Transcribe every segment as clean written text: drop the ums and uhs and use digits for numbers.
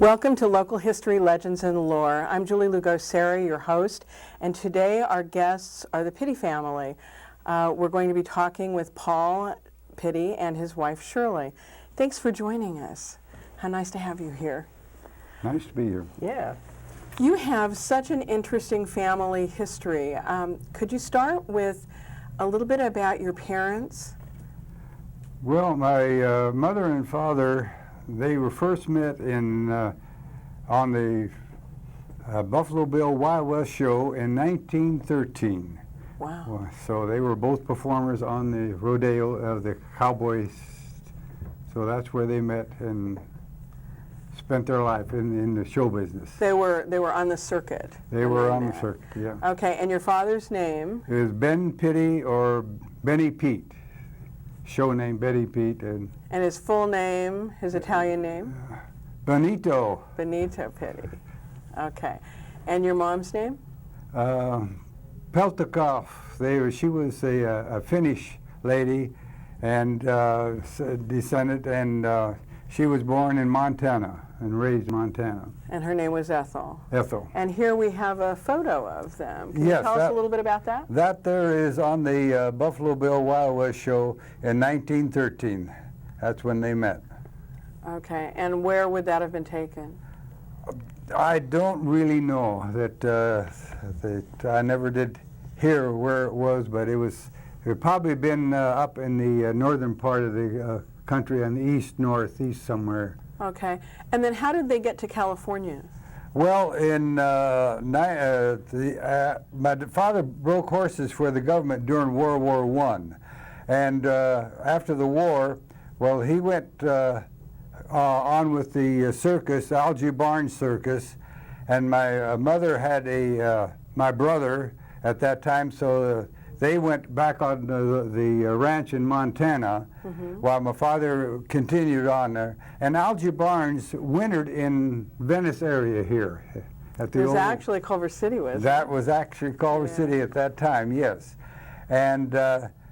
Welcome to Local History, Legends, and Lore. I'm Julie Lugo, Cerra, your host, and today our guests are the Pitti family. We're going to be talking with Paul Pitti and his wife Shirley. Thanks for joining us. How nice to have you here. Nice to be here. Yeah. You have such an interesting family history. Could you start with a little bit about your parents? Well, my mother and father, they were first met in on the Buffalo Bill Wild West show in 1913. Wow. So they were both performers on the rodeo of the Cowboys. So that's where they met and spent their life in the show business. They were on the circuit. They were on the circuit, yeah. Okay, and your father's name? It was Ben Pitti or Benny Pete. Show name Benny Pete. And his full name, his Italian name? Benito. Benito Pitti. Okay. And your mom's name? Peltikov. She was a Finnish lady and descendant, and she was born in Montana and raised in Montana. And her name was Ethel. Ethel. And here we have a photo of them. Can Yes, you tell us a little bit about that? That there is on the Buffalo Bill Wild West show in 1913. That's when they met. Okay, and where would that have been taken? I don't really know. That I never did hear where it was, but it had probably been up in the northern part of the country, on the east, northeast somewhere. Okay, and then how did they get to California? Well, my father broke horses for the government during World War I, and after the war, well, he went on with the circus, Algie Barnes Circus, and my mother had my brother at that time, so they went back on the ranch in Montana, while my father continued on there. And Algie Barnes wintered in Venice area here. At the it was actually Culver City, was That was actually Culver City at that time, yes. And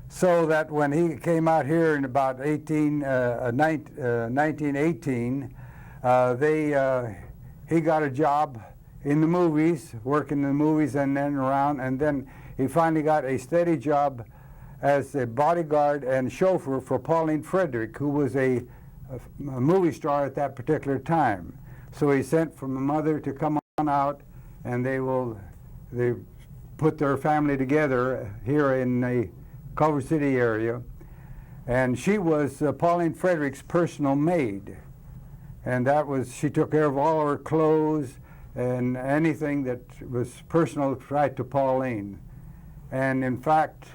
so that when he came out here in about 1918, he got a job in the movies, working in the movies and then around, and then he finally got a steady job as a bodyguard and chauffeur for Pauline Frederick, who was a movie star at that particular time. So he sent for my mother to come on out, and they put their family together here in the Culver City area. And she was Pauline Frederick's personal maid. And she took care of all her clothes and anything that was personal right to Pauline. And in fact,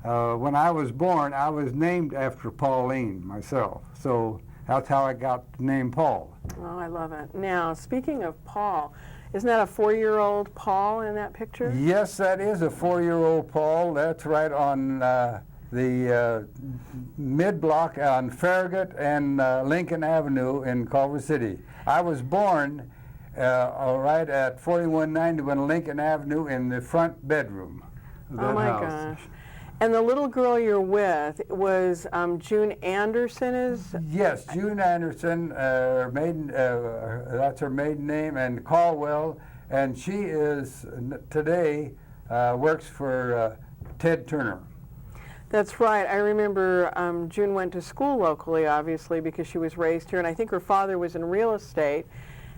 when I was born, I was named after Pauline myself. So that's how I got the name Paul. Oh, I love it. Now, speaking of Paul, isn't that a 4-year-old Paul in that picture? Yes, that is a 4-year-old Paul. That's right on the mid-block on Farragut and Lincoln Avenue in Culver City. I was born right at 4191 Lincoln Avenue in the front bedroom of that house. Oh my gosh. And the little girl you're with was June Anderson, Yes, June Anderson, that's her maiden name, and Caldwell, and she is today works for Ted Turner. That's right. I remember June went to school locally, obviously, because she was raised here, and I think her father was in real estate.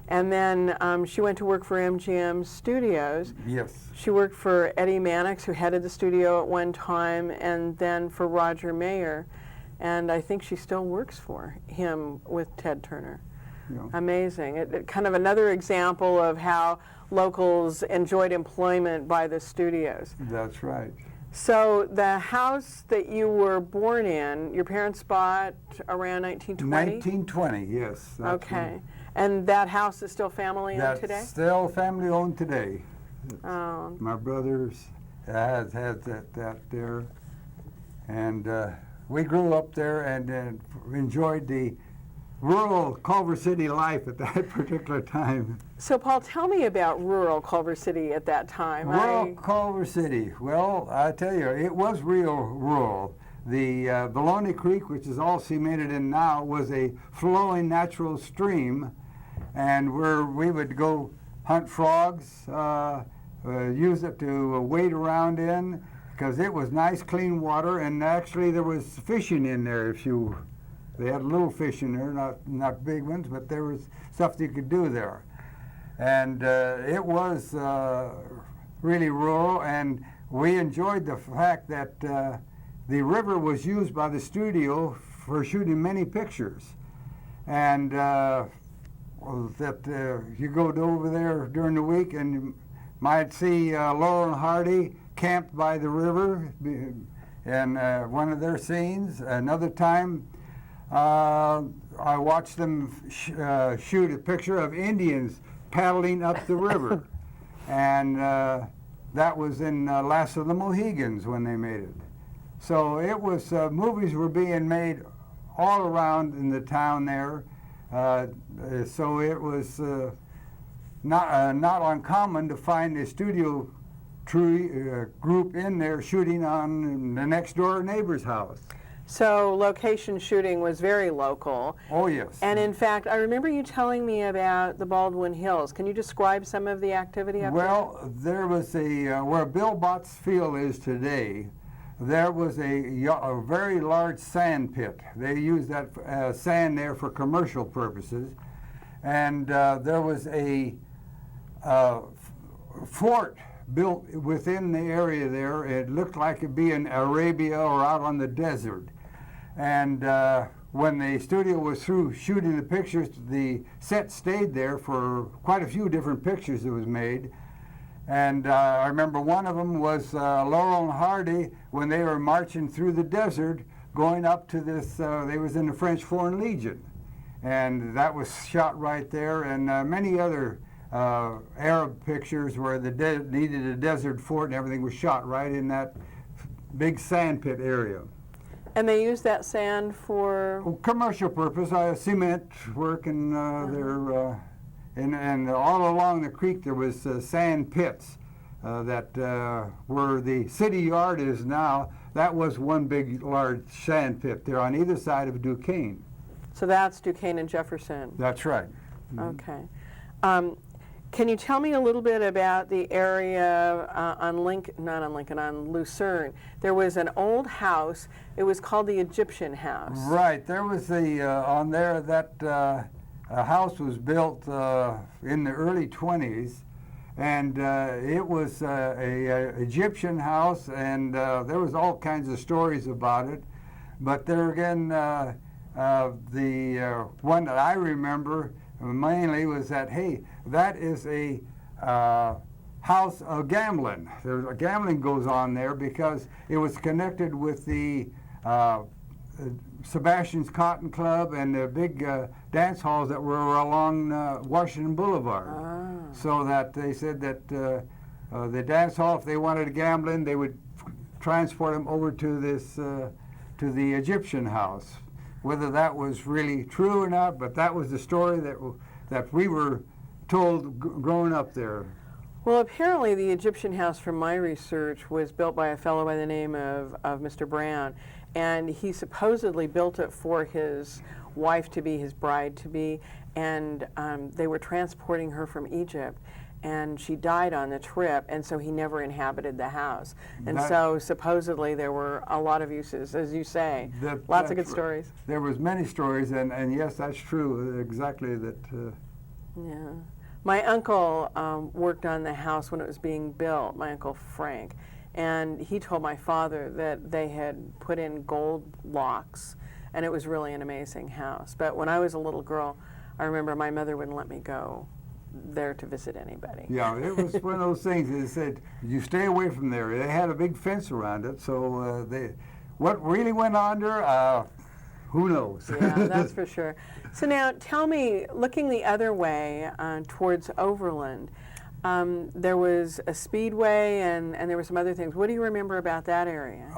And then she went to work for MGM Studios. Yes. She worked for Eddie Mannix, who headed the studio at one time, and then for Roger Mayer. And I think she still works for him with Ted Turner. Yeah. Amazing. It kind of another example of how locals enjoyed employment by the studios. That's right. So the house that you were born in, your parents bought around 1920? 1920, yes. Okay. And that house is still family-owned today? That's still family-owned today. Oh. My brothers has that there. And we grew up there and enjoyed the rural Culver City life at that particular time. So, Paul, tell me about rural Culver City at that time. Rural Culver City. Well, I tell you, it was real rural. The Baloney Creek, which is all cemented in now, was a flowing natural stream, and we would go hunt frogs, use it to wade around in, because it was nice, clean water, and actually there was fishing in there. They had little fish in there, not big ones, but there was stuff that you could do there. And it was really rural, and we enjoyed the fact that the river was used by the studio for shooting many pictures. And you go over there during the week and you might see Laurel and Hardy camped by the river in one of their scenes. Another time, I watched them shoot a picture of Indians paddling up the river. And that was in Last of the Mohegans when they made it. So it was, movies were being made all around in the town there. So it was not uncommon to find a studio group in there shooting on the next door neighbor's house. So location shooting was very local. Oh, yes. And in fact, I remember you telling me about the Baldwin Hills. Can you describe some of the activity up there? Well, there was where Bill Bott's Field is today, there was a very large sand pit. They used that sand there for commercial purposes. And there was a fort built within the area there. It looked like it'd be in Arabia or out on the desert. And when the studio was through shooting the pictures, the set stayed there for quite a few different pictures that was made. And I remember one of them was Laurel and Hardy when they were marching through the desert going up to this, they was in the French Foreign Legion. And that was shot right there, and many other Arab pictures where they needed a desert fort and everything was shot right in that big sand pit area. And they used that sand for? Commercial purpose, cement work, and and all along the creek there was sand pits that where the city yard is now. That was one big large sand pit there on either side of Duquesne. So that's Duquesne and Jefferson. That's right. Okay. Can you tell me a little bit about the area on on Lucerne? There was an old house. It was called the Egyptian House. Right. There was on there that a house was built in the early 20s, and it was a Egyptian house, and there was all kinds of stories about it. But there again, the one that I remember mainly was that, hey, that is a house of gambling. Gambling goes on there because it was connected with the Sebastian's Cotton Club and the big dance halls that were along Washington Boulevard. Ah. So that they said that the dance hall, if they wanted to gamble in, they would transport them over to this to the Egyptian house. Whether that was really true or not, but that was the story that we were told growing up there. Well, apparently the Egyptian house, from my research, was built by a fellow by the name of Mr. Brown, and he supposedly built it for his wife-to-be, his bride-to-be, and they were transporting her from Egypt, and she died on the trip, and so he never inhabited the house. And so supposedly there were a lot of uses, as you say, lots of good stories. There was many stories, and yes, that's true, exactly that. Yeah. My uncle worked on the house when it was being built, my Uncle Frank, and he told my father that they had put in gold locks, and it was really an amazing house. But when I was a little girl, I remember my mother wouldn't let me go there to visit anybody. Yeah, it was one of those things. They said, you stay away from there. They had a big fence around it, so what really went on there, who knows? Yeah, that's for sure. So now tell me, looking the other way towards Overland, there was a speedway and there were some other things. What do you remember about that area?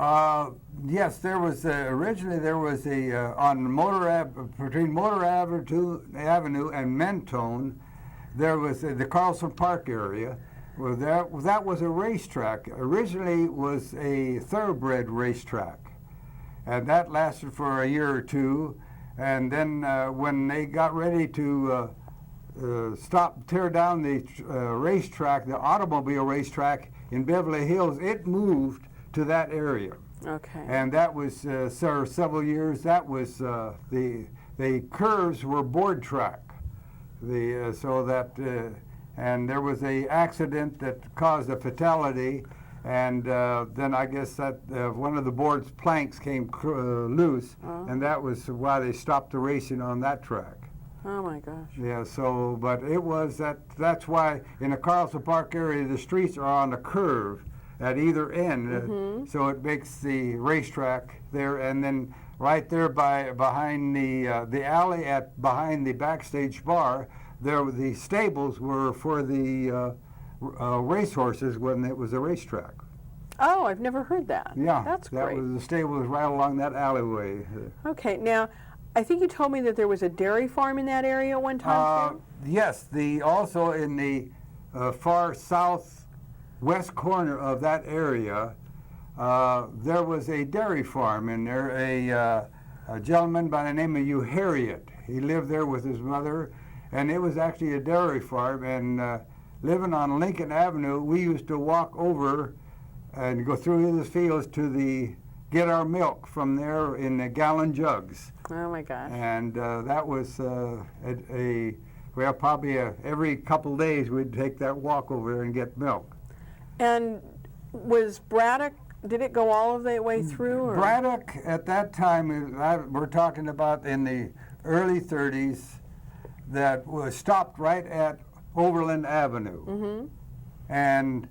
Yes, there was originally there was on between Motor Avenue and Mentone, there was the Carlson Park area. Well, that was a racetrack. Originally it was a thoroughbred racetrack, and that lasted for a year or two. And then when they got ready to tear down the racetrack, the automobile racetrack in Beverly Hills. It moved to that area. Okay. And that was several years. That was the curves were board track. And there was a accident that caused a fatality, and then I guess that one of the board's planks came loose, and that was why they stopped the racing on that track. Oh my gosh. Yeah. So, but it was that's why in the Carlson Park area the streets are on a curve at either end, so it makes the racetrack there, and then right there behind the alley behind the backstage bar, there the stables were for the racehorses when it was a racetrack. Oh, I've never heard that. Yeah, That's great. That was the stables right along that alleyway. Okay, now I think you told me that there was a dairy farm in that area at one time too? Yes, also in the far southwest corner of that area, there was a dairy farm, and there a gentleman by the name of Hugh Harriet. He lived there with his mother, and it was actually a dairy farm. And living on Lincoln Avenue, we used to walk over and go through the fields to get our milk from there in the gallon jugs. Oh my gosh. And that was probably every couple days we'd take that walk over there and get milk. And was Braddock, did it go all of the way through? Or? Braddock at that time, we're talking about in the early 30s, that was stopped right at Overland Avenue. And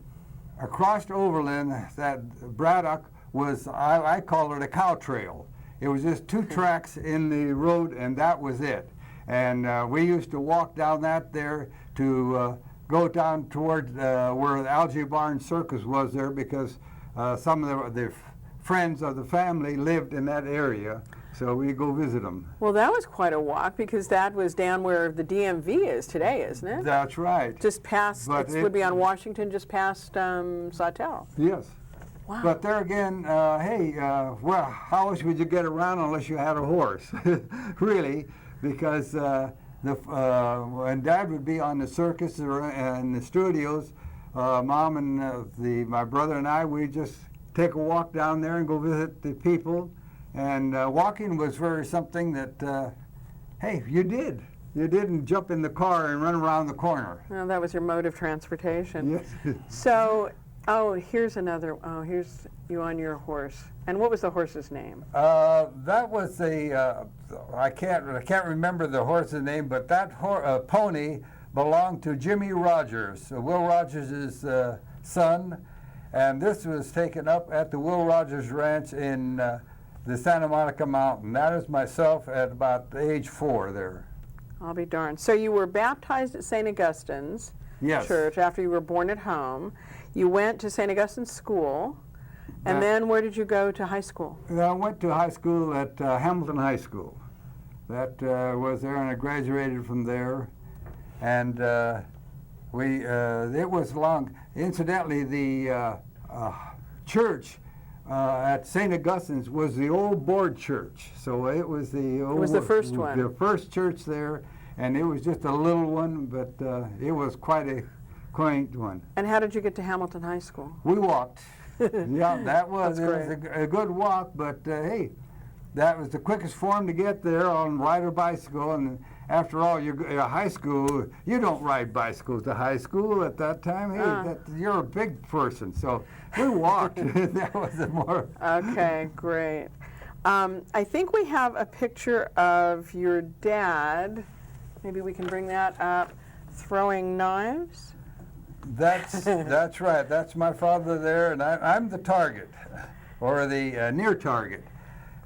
across Overland, that Braddock was, I call it a cow trail. It was just two tracks in the road, and that was it. And we used to walk down that there to go down toward where the Algae Barn Circus was there, because some of the friends of the family lived in that area, so we go visit them. Well, that was quite a walk, because that was down where the DMV is today, isn't it? That's right. Just past, it would be on Washington, just past Sawtell. Yes. Wow. But there again, well, how else would you get around unless you had a horse? Really, because when Dad would be on the circus or in the studios, Mom and my brother and I, we'd just take a walk down there and go visit the people. And walking was very something that, hey, you did. You didn't jump in the car and run around the corner. Well, that was your mode of transportation. Yes. So, here's you on your horse. And what was the horse's name? That was I can't remember the horse's name, but that pony belonged to Jimmy Rogers, Will Rogers' son, and this was taken up at the Will Rogers Ranch in the Santa Monica Mountain. That is myself at about age 4 there. I'll be darned. So you were baptized at St. Augustine's Church after you were born at home. You went to St. Augustine's School, and then where did you go to high school? I went to high school at Hamilton High School. That was there, and I graduated from there. And it was long. Incidentally, the church at St. Augustine's was the old board church. So it was the first one. The first church there, and it was just a little one, but it was quite a quaint one. And how did you get to Hamilton High School? We walked. Yeah, that was, a good walk, but hey, that was the quickest form to get there on ride or bicycle. And after all, you're high school, you don't ride bicycles to high school at that time. Hey, you're a big person, so we walked. That was the more. Okay, great. I think we have a picture of your dad. Maybe we can bring that up, throwing knives. That's right. That's my father there, and I'm the target, or the near target.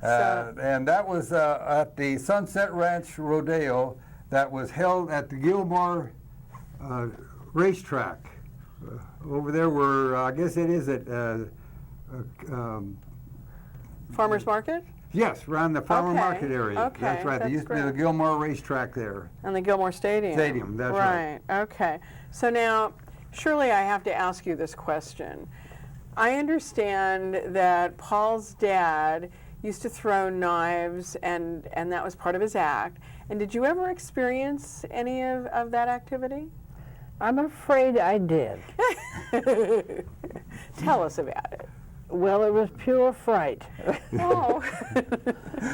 And that was at the Sunset Ranch Rodeo that was held at the Gilmore racetrack. Over there where, I guess it is at... Farmer's Market? Yes, around the Farmer Market area. Okay, that's right. There used to be the Gilmore racetrack there. And the Gilmore Stadium. Stadium, that's right. Right, okay. So now, surely I have to ask you this question. I understand that Paul's dad used to throw knives, and that was part of his act. And did you ever experience any of that activity? I'm afraid I did. Tell us about it. Well, it was pure fright. Oh.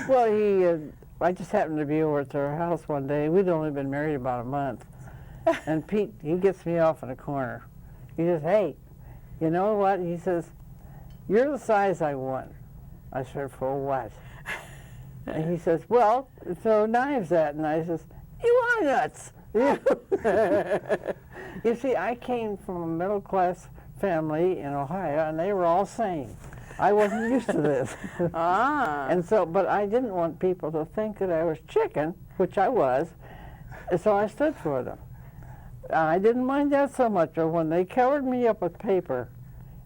Well, I just happened to be over at their house one day. We'd only been married about a month. And Pete, he gets me off in a corner. He says, hey, you know what? He says, you're the size I want. I said, for what? And he says, well, throw knives at. And I says, you are nuts. You see, I came from a middle-class family in Ohio, and they were all sane. I wasn't used to this. Ah. And so, but I didn't want people to think that I was chicken, which I was, and so I stood for them. I didn't mind that so much, but when they covered me up with paper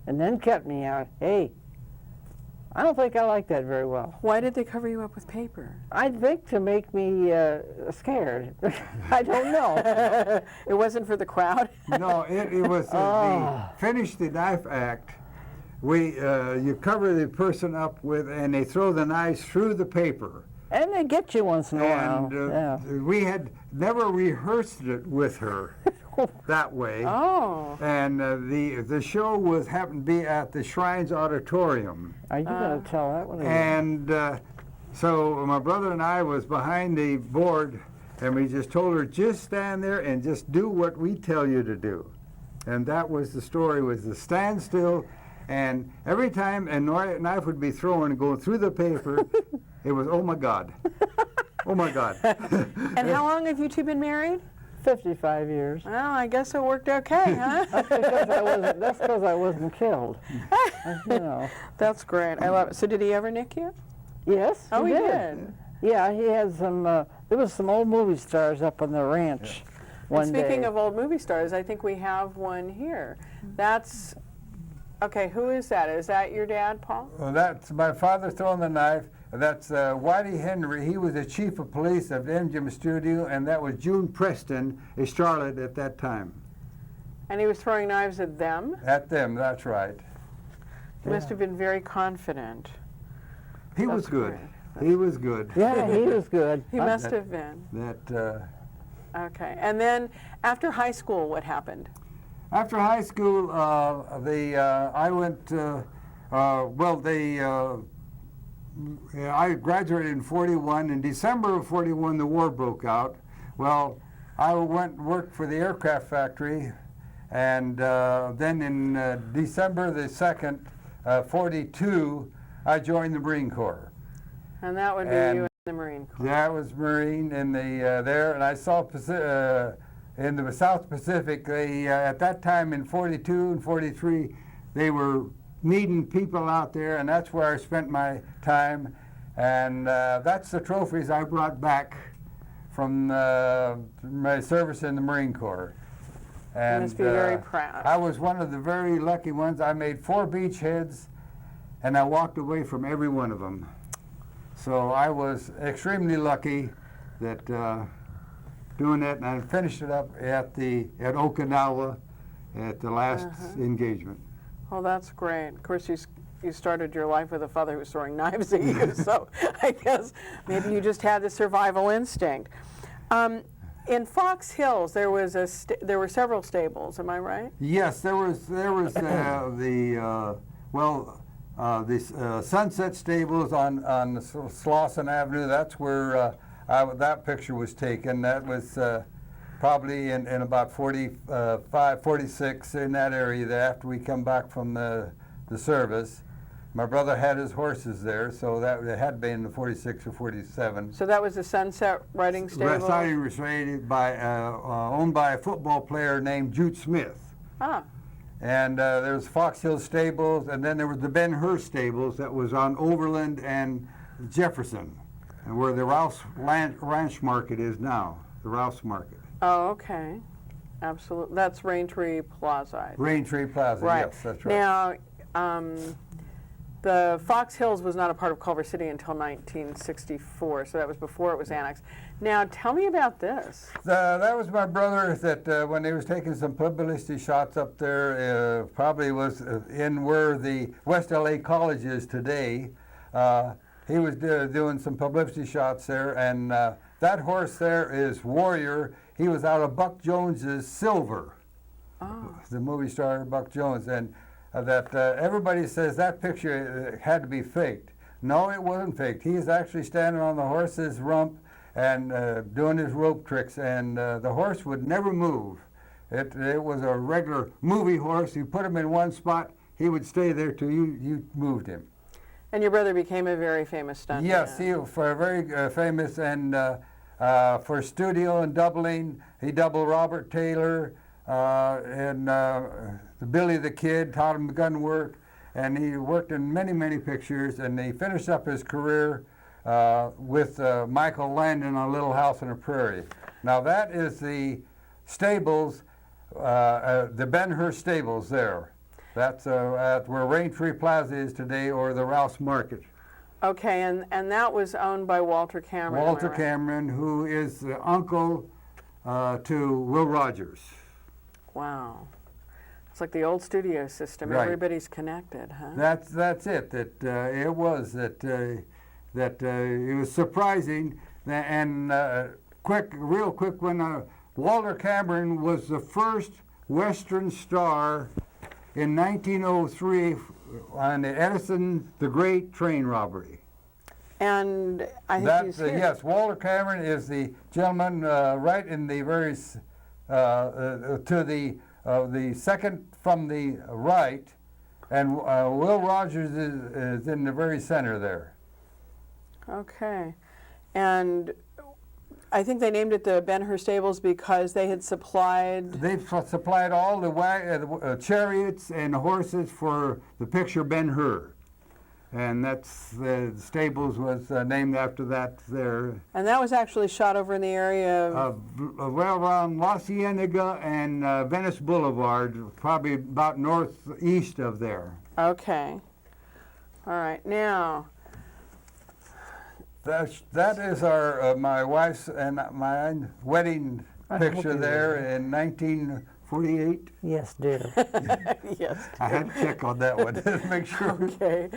and then cut me out, hey, I don't think I like that very well. Why did they cover you up with paper? I think to make me scared. I don't know. It wasn't for the crowd? No, it was the Finish the Knife Act. You cover the person up with, and they throw the knives through the paper. And they get you once in a while. And we had never rehearsed it with her that way. Oh. And the show happened to be at the Shrines Auditorium. Are you going to tell that one? And so my brother and I was behind the board, and we just told her, just stand there and just do what we tell you to do. And that was the story, was to stand still, and every time a knife would be thrown and going through the paper, it was, oh my God. Oh my God. And how long have you two been married? 55 years. Well, I guess it worked okay, huh? That's because I wasn't killed. You know. That's great. I love it. So did he ever nick you? Yes, Oh, he did. did. Yeah, he had some, there was some old movie stars up on the ranch one And day. speaking of old movie stars, I think we have one here. That's, okay, who is that? Is that your dad, Paul? Well, that's my father throwing the knife. That's Whitey Henry. He was the chief of police of MGM Studio, and that was June Preston, a Charlotte at that time. And he was throwing knives at them? At them, that's right. He must have been very confident. He was good. He was good. Yeah, he was good. He must have been. That. Okay. And then after high school, what happened? After high school, I went. I graduated in '41. In December of '41, the war broke out. Well, I went and worked for the aircraft factory, and then in December the 2nd, '42, I joined the Marine Corps. And that would be you in the Marine Corps. Yeah, I was Marine in the there, and I saw in the South Pacific. They at that time in '42 and '43, they were needing people out there, and that's where I spent my time. And that's the trophies I brought back from my service in the Marine Corps. And You must be very proud. I was one of the very lucky ones. I made 4 beachheads, and I walked away from every one of them. So I was extremely lucky that doing that, and I finished it up at Okinawa at the last engagement. Oh, that's great. Of course, you started your life with a father who was throwing knives at you, so I guess maybe you just had the survival instinct. In Fox Hills, there were several stables. Am I right? Yes, there was the Sunset Stables on Slauson Avenue. That's where that picture was taken. That was probably in about 45, 46, in that area there after we come back from the service. My brother had his horses there, so that it had been in 46 or 47. So that was the Sunset Riding Stable? Riding was rated by, owned by a football player named Jute Smith. Ah. And there's Fox Hill Stables, and then there was the Ben Hur Stables that was on Overland and Jefferson, and where the Rouse Ranch Market is now, the Rouse Market. Oh, okay. Absolutely. That's Raintree Plaza. Raintree Plaza, Right. yes, that's right. Now, the Fox Hills was not a part of Culver City until 1964, so that was before it was annexed. Now, tell me about this. That was my brother that when he was taking some publicity shots up there, probably was in where the West LA College is today. He was doing some publicity shots there, and that horse there is Warrior. He was out of Buck Jones's Silver, the movie star Buck Jones, and that everybody says that picture had to be faked. No, it wasn't faked. He's actually standing on the horse's rump and doing his rope tricks, and the horse would never move. It was a regular movie horse. You put him in one spot, he would stay there till you moved him. And your brother became a very famous stuntman. Yes, he was very famous, and for studio and doubling, he doubled Robert Taylor and Billy the Kid, taught him gun work, and he worked in many, many pictures, and he finished up his career with Michael Landon on Little House on the Prairie. Now that is the stables, the Ben-Hur stables there. That's at where Raintree Plaza is today, or the Rouse Market. Okay, and that was owned by Walter Cameron. Walter right? Cameron, who is the uncle to Will Rogers. Wow. It's like the old studio system. Right. Everybody's connected, huh? That's it. That it was that it was surprising, and real quick when Walter Cameron was the first Western star in 1903 on the Edison the Great train robbery. And I think he's here. Yes, Walter Cameron is the gentleman right in the very to the second from the right, and Will Rogers is in the very center there. Okay. And I think they named it the Ben-Hur Stables because they had supplied... They supplied all the chariots and horses for the picture Ben-Hur. And that's, the stables was named after that there. And that was actually shot over in the area of... Well, around La Cienega and Venice Boulevard, probably about northeast of there. Okay. All right. Now... That is our my wife's and my wedding picture there in 1948. Yes, dear. Yes. I had to check on that one to make sure. Okay.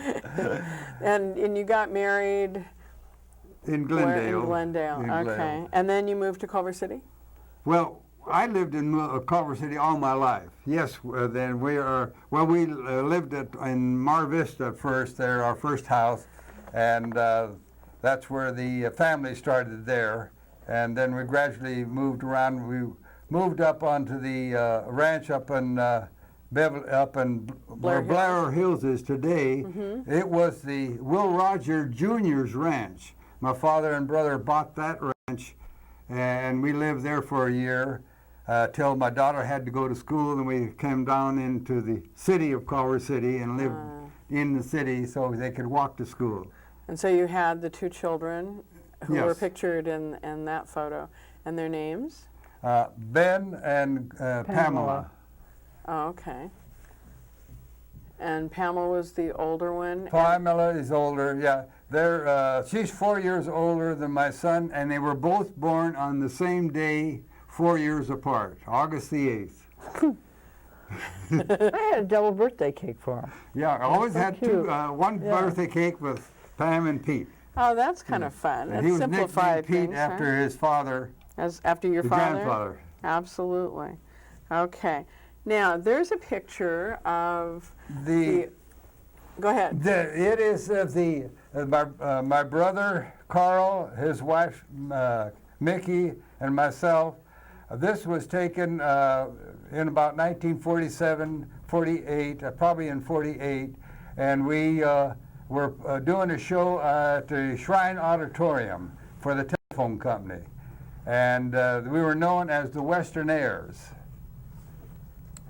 And you got married In where? Glendale. In Glendale. In Okay. Glendale. And then you moved to Culver City? Well, I lived in Culver City all my life. Yes, then we lived in Mar Vista first there, our first house, and that's where the family started there, and then we gradually moved around. We moved up onto the ranch up in where Blair Hills is today. Mm-hmm. It was the Will Roger Jr.'s ranch. My father and brother bought that ranch, and we lived there for a year till my daughter had to go to school, and we came down into the city of Culver City and lived in the city so they could walk to school. And so you had the two children who were Yes. pictured in that photo, and their names? Ben and Pamela. Oh, okay. And Pamela was the older one? Pamela is older, yeah. She's 4 years older than my son, and they were both born on the same day, 4 years apart, August the 8th. I had a double birthday cake for him. Yeah, I always so had cute. one birthday cake with Pam and Pete. Oh, that's kind of fun. And That's he was simplified nicknamed Pete things, after huh? his father, After your the father? grandfather. Absolutely. Okay. Now, there's a picture of the... Go ahead. It is my brother Carl, his wife Mickey, and myself. This was taken in about 1947, 48, probably in 48, and we were doing a show at the Shrine Auditorium for the telephone company, and we were known as the Western Airs.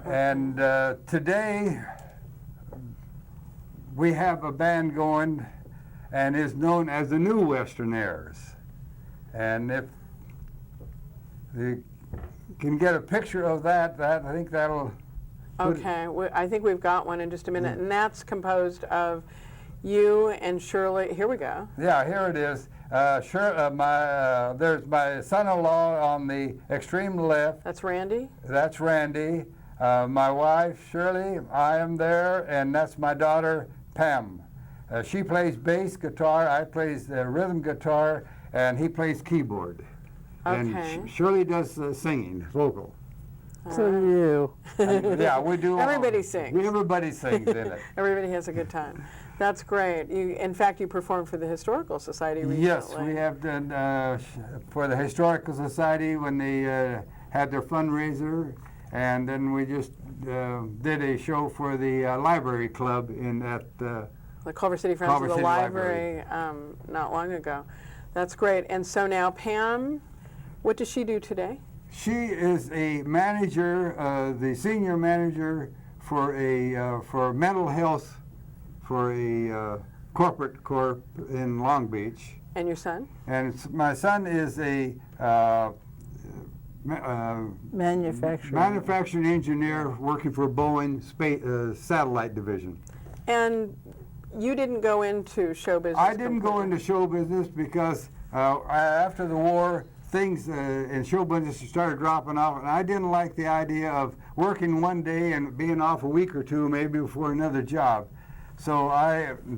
And today we have a band going and is known as the New Western Airs. And if you can get a picture of that I think that'll... Okay. I think we've got one in just a minute, and that's composed of you and Shirley. Here we go. Yeah, here it is. There's my son-in-law on the extreme left. That's Randy? That's Randy. My wife, Shirley, I am there, and that's my daughter, Pam. She plays bass guitar, I plays rhythm guitar, and he plays keyboard. Okay. And Shirley does singing, vocal. So you. Yeah, we do. Everybody sings. Everybody sings in it. Everybody has a good time. That's great. In fact, you performed for the Historical Society recently. Yes, we have done for the Historical Society when they had their fundraiser, and then we just did a show for the Library Club at the Culver City Friends Culver of the City Library not long ago. That's great. And so now Pam, what does she do today? She is a manager, the senior manager for for mental health for a corporate corp in Long Beach. And your son? And my son is a manufacturing engineer working for Boeing satellite division. And you didn't go into show business? I didn't go into show business because after the war, things in show business started dropping off, and I didn't like the idea of working one day and being off a week or two maybe before another job. So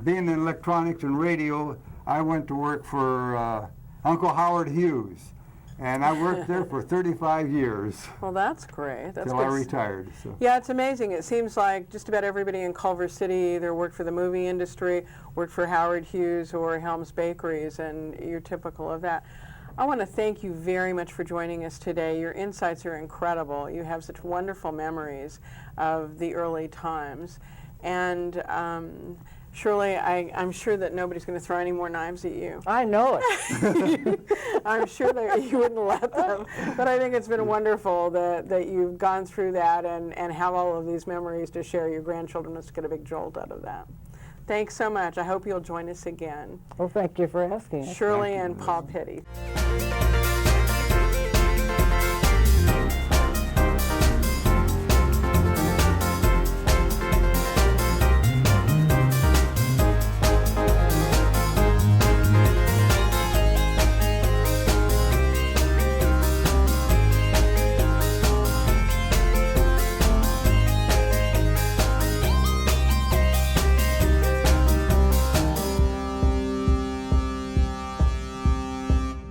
being in electronics and radio, I went to work for Uncle Howard Hughes, and I worked there for 35 years. Well, that's great. That's till I retired. So. Yeah, it's amazing. It seems like just about everybody in Culver City either worked for the movie industry, worked for Howard Hughes or Helms Bakeries, and you're typical of that. I want to thank you very much for joining us today. Your insights are incredible. You have such wonderful memories of the early times. And Shirley, I'm sure that nobody's going to throw any more knives at you. I know it. I'm sure that you wouldn't let them. But I think it's been wonderful that you've gone through that and have all of these memories to share. Your grandchildren must get a big jolt out of that. Thanks so much. I hope you'll join us again. Well, thank you for asking us. Shirley and Paul Pitti.